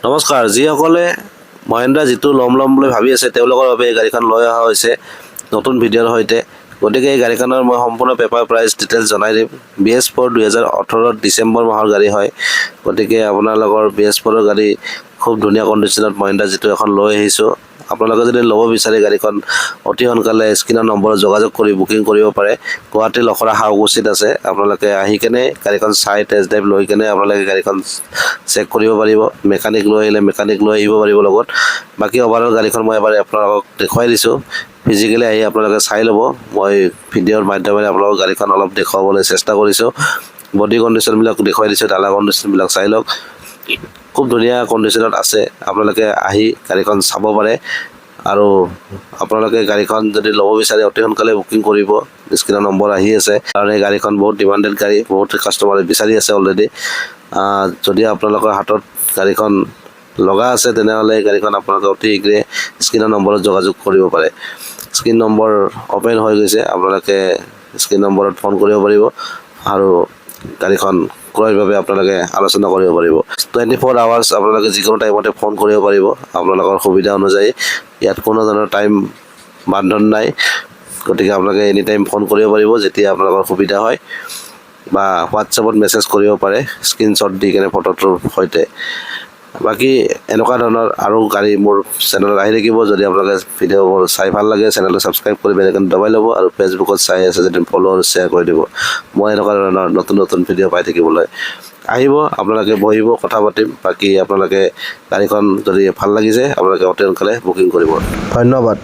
নমস্কাৰ, যিসকলে মহিন্দ্ৰা যিটো ল'ম বুলি ভাবি আছে তেওঁলোকৰ বাবে এই গাড়ীখন লৈ অহা হৈছে নতুন ভিডিঅ'ৰ সৈতে। গতিকে এই গাড়ীখনৰ মই সম্পূৰ্ণ পেপাৰ প্ৰাইচ ডিটেইলছ জনাই দিম। BS4 2018 ডিচেম্বৰ মাহৰ গাড়ী হয়। গতিকে আপোনালোকৰ BS4 গাড়ী খুব ধুনীয়া কণ্ডিশ্যনত মহিন্দ্ৰা যিটো এখন লৈ আহিছোঁ। আপোনালোকে যদি ল'ব বিচাৰে গাড়ীখন অতি সোনকালে স্ক্ৰীনৰ নম্বৰত যোগাযোগ কৰি বুকিং কৰিব পাৰে। গুৱাহাটীৰ লখৰা হাউগুচিত আছে। আপোনালোকে আহি কেনে গাড়ীখন চাই টেষ্ট ড্ৰাইভ লৈ কেনে আপোনালোকে গাড়ীখন চেক কৰিব পাৰিব। মেকানিক লৈ আহিলে মেকানিক লৈ আহিব পাৰিব লগত। বাকী অভাৰঅল গাড়ীখন মই এবাৰ আপোনালোকক দেখুৱাই দিছোঁ। ফিজিকেলি আহি আপোনালোকে চাই ল'ব। মই ভিডিঅ'ৰ মাধ্যমেৰে আপোনালোকক গাড়ীখন অলপ দেখুৱাবলৈ চেষ্টা কৰিছোঁ। বডি কণ্ডিশ্যনবিলাক দেখুৱাই দিছোঁ, ডালা কণ্ডিশ্যনবিলাক চাই লওক। খুব ধুনীয়া কণ্ডিশ্যনত আছে। আপোনালোকে আহি গাড়ীখন চাব পাৰে আৰু আপোনালোকে গাড়ীখন যদি ল'ব বিচাৰে অতি সোনকালে বুকিং কৰিব। স্ক্ৰীনৰ নম্বৰ আহি আছে কাৰণ এই গাড়ীখন বহুত ডিমাণ্ডেড গাড়ী, বহুত কাষ্টমাৰে বিচাৰি আছে অলৰেডি। যদি আপোনালোকৰ হাতত গাড়ীখন লগা আছে তেনেহ'লে এই গাড়ীখন আপোনালোকে অতি শীঘ্ৰে স্ক্ৰীনৰ নম্বৰত যোগাযোগ কৰিব পাৰে। স্ক্ৰীন নম্বৰ অ'পেন হৈ গৈছে, আপোনালোকে স্ক্ৰীন নম্বৰত ফোন কৰিব পাৰিব আৰু গাড়ীখন ক্ৰয়ৰ বাবে আপোনালোকে আলোচনা কৰিব পাৰিব। 24 আৱাৰ্ছ আপোনালোকে যিকোনো টাইমতে ফোন কৰিব পাৰিব আপোনালোকৰ সুবিধা অনুযায়ী। ইয়াত কোনো ধৰণৰ টাইম বান্ধন নাই। গতিকে আপোনালোকে এনি টাইম ফোন কৰিব পাৰিব যেতিয়া আপোনালোকৰ সুবিধা হয়, বা হোৱাটছএপত মেছেজ কৰিব পাৰে স্ক্ৰীনশ্বট দি কেনে ফটোটোৰ সৈতে। বাকী এনেকুৱা ধৰণৰ আৰু গাড়ী মোৰ চেনেলত আহি থাকিব। যদি আপোনালোকে ভিডিঅ'বোৰ চাই ভাল লাগে চেনেলটো ছাবস্ক্ৰাইব কৰি বেল আইকন দবাই ল'ব আৰু ফেচবুকত চাই আছে যদি ফ'ল' আৰু শ্বেয়াৰ কৰি দিব। মই এনেকুৱা ধৰণৰ নতুন ভিডিঅ' পাই থাকিবলৈ আহিব। আপোনালোকে বহিব, কথা পাতিম। বাকী আপোনালোকে গাড়ীখন যদি ভাল লাগিছে আপোনালোকে অতি সোনকালে বুকিং কৰিব। ধন্যবাদ।